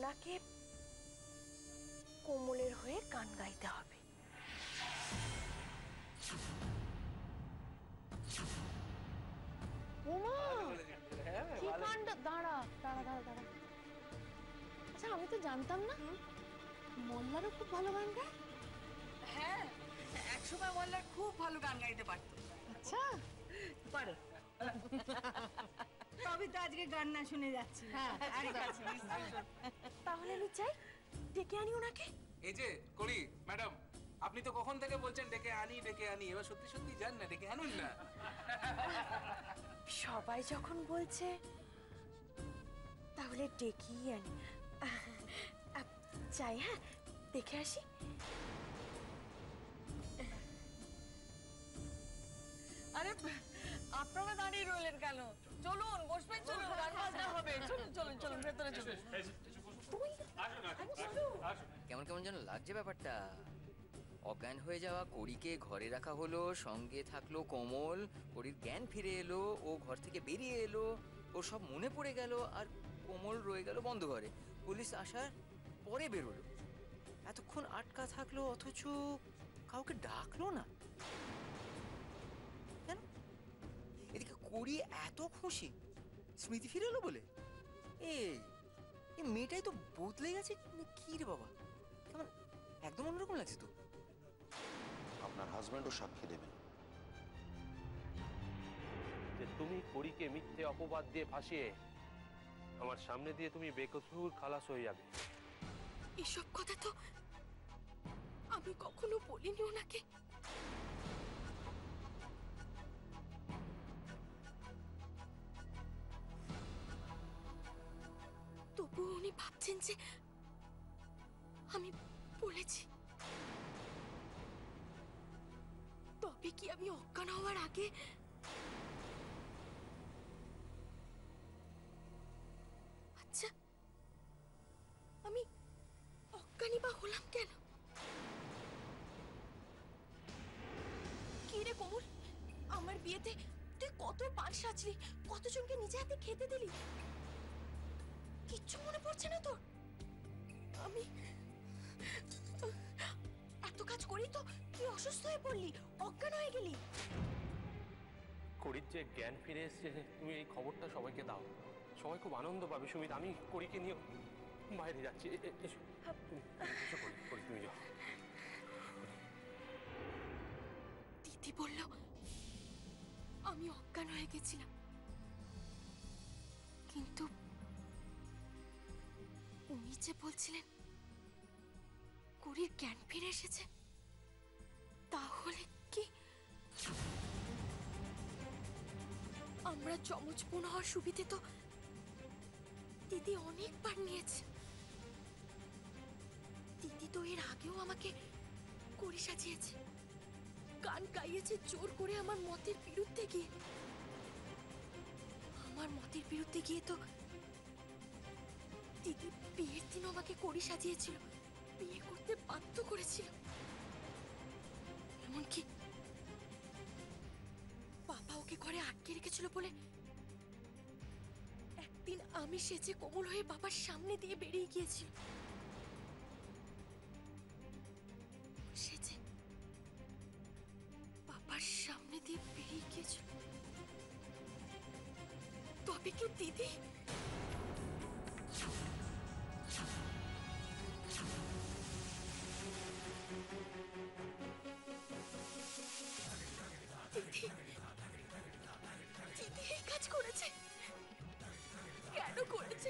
ওনাকে কোমলের হয়ে গান গাইতে হবে। ওমা কি কাণ্ড! দাঁড়া দাঁড়া দাঁড়া দাঁড়া, আচ্ছা আমি তো জানতাম না মল্লারও খুব ভালো গান গায়। হ্যাঁ, একসময় মল্লার খুব ভালো গান গাইতে পারতো। আচ্ছা পারে। তবে তো আজকে গান না শুনে যাচ্ছি। হ্যাঁ, তাহলে আমি চাই ডেকে আনি ওনাকে। এই যে করি ম্যাডাম, আপনি তো কখন থেকে বলছেন ডেকে আনি ডেকে আনি, এবার সত্যি সত্যি যান না, ডেকে আনুন না। সবাই যখন বলছে তাহলে ডেকেই আনি। চাই, হ্যাঁ দেখে আসি। আরে আপনারা দাঁড়িয়ে রইলেন কেন? চলুন, বসবেন, চলুন, গান বাজনা হবে। চলুন চলুন চলুন, ভেতরে চলুন। কেমন কেমন যেন লাগছে ব্যাপারটা। অজ্ঞান হয়ে যাওয়া কড়িকে ঘরে রাখা হলো, সঙ্গে থাকলো কোমল, কড়ির জ্ঞান ফিরে এলো, ও ঘর থেকে বেরিয়ে এলো, ওর সব মনে পড়ে গেল, আর কোমল রয়ে গেল বন্ধ ঘরে। পুলিশ আসার পরে বেরোলো, এতক্ষণ আটকা থাকলো অথচ কাউকে ডাকলো না কেন? এদিকে কড়ি এত খুশি স্মৃতি ফিরে এলো বলে। এই মেয়েটাই তো বদলে গেছে কি রে বাবা, কেমন একদম অন্যরকম লাগছে তো। আপনার হাজবেন্ডও সাক্ষী দেবেন যে তুমি কড়িকে মিথ্যে অপবাদ দিয়ে ফাঁসিয়ে আমার সামনে দিয়ে তুমি বেকসুর খালাস হয়ে যাবে। এসব কথা তো আমি কখনো বলিনি ওনাকে। তবুও উনি ভাবছেন যে আমি বলেছি। তবে কি আমি অজ্ঞান হওয়ার আগে আচ্ছা আমি অজ্ঞানী বা হলাম কেন? কি রে কোমল, আমার বিয়েতে তুই কত পান সাজলি, কতজনকে নিজে হাতে খেতে দিলি, কিচ্ছু মনে পড়ছে না তোর? আমি এত কাজ করি তো তুই অসুস্থ হয়ে পড়লি, অজ্ঞান হয়ে গেলি। কড়ির যে জ্ঞান ফিরে এসছে, তুমি এই খবরটা সবাইকে দাও, সবাই খুব আনন্দ পাবে। সুমিত, আমি কড়িকে নিয়ে বাইরে যাচ্ছি। এসো কড়ি, তুমি যাও। দিদি বলল আমি অজ্ঞান হয়ে গেছিলাম, কিন্তু উনি যে বলছিলেন কড়ির জ্ঞান ফিরে এসেছে, তাহলে কি আমরা যমজবোন হওয়ার সুবিধে তো দিদি অনেকবার নিয়েছে। দিদি তো এর আগেও আমাকে কড়ি সাজিয়েছে, গান গাইয়েছে জোর করে আমার মতের বিরুদ্ধে গিয়ে। আমার মতের বিরুদ্ধে গিয়ে তো দিদি বিয়ের দিন আমাকে কড়ি সাজিয়েছিল, বিয়ে করতে বাধ্য করেছিল। এমনকি বাবা ওকে ঘরে আটকে রেখেছিল বলে একদিন আমি সেজে কোমল হয়ে বাবার সামনে দিয়ে বেরিয়ে গিয়েছিল। সেজে বাবার সামনে দিয়ে বেরিয়ে গিয়েছিল। তবে কি দিদি দিদি দিদি এই কাজ করেছে? কেন করেছে?